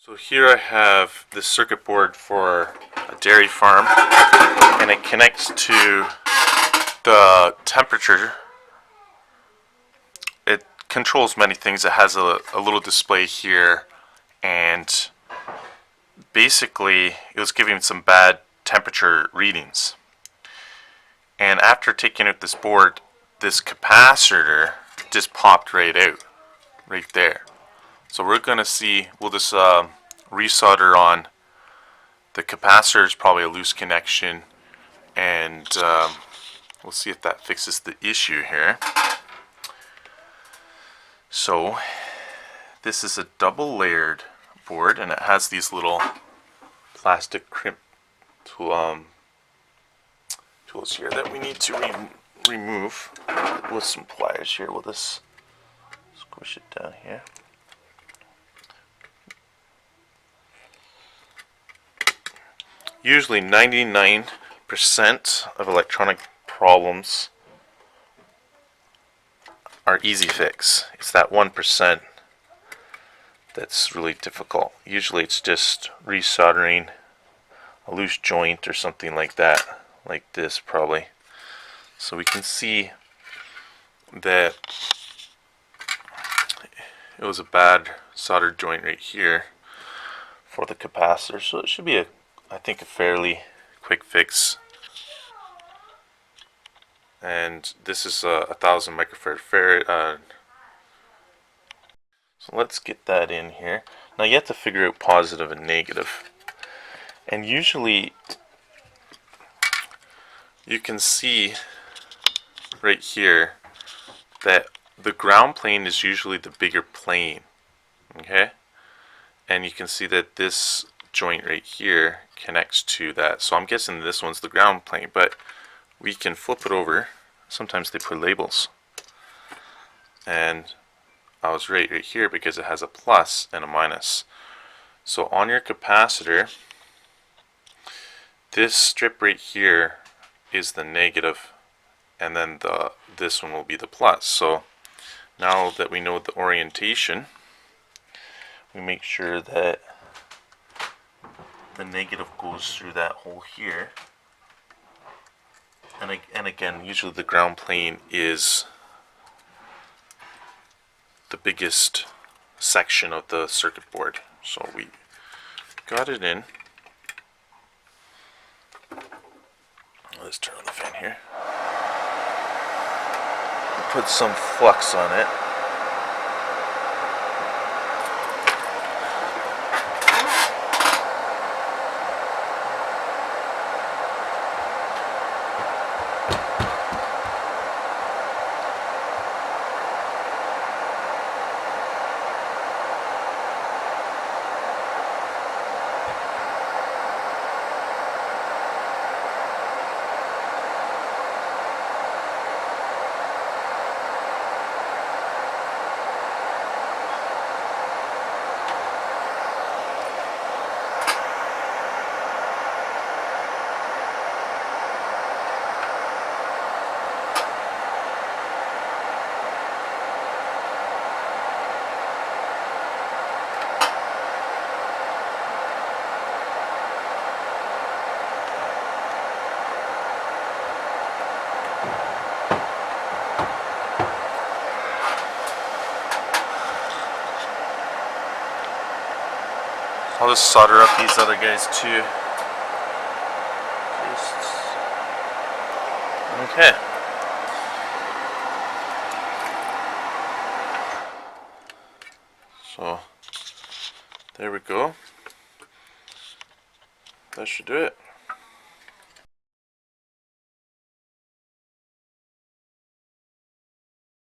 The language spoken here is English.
So here I have this circuit board for a dairy farm, and it connects to the temperature. It controls many things. It has a little display here, and basically it was giving some bad temperature readings. And after taking out this board, this capacitor just popped right out, right there. So we're going to see, we'll just resolder on. The capacitor is probably a loose connection, and we'll see if that fixes the issue here. So this is a double layered board, and it has these little plastic crimp tools here that we need to remove with some pliers here. We'll just squish it down here. Usually 99% of electronic problems are easy fix. It's that 1% that's really difficult. Usually it's just resoldering a loose joint or something like that, like this probably. So we can see that it was a bad soldered joint right here for the capacitor, so it should be I think a fairly quick fix. And this is 1000 microfarad. So let's get that in here. Now you have to figure out positive and negative. And usually you can see right here that the ground plane is usually the bigger plane. Okay? And you can see that this joint right here connects to that. So I'm guessing this one's the ground plane, but we can flip it over. Sometimes they put labels. And I was right here because it has a plus and a minus. So on your capacitor, this strip right here is the negative, and then this one will be the plus. So now that we know the orientation, we make sure that the negative goes through that hole here. And again, usually the ground plane is the biggest section of the circuit board. So we got it in. Let's turn on the fan here. Put some flux on it. I'll just solder up these other guys too. Okay. So there we go. That should do it.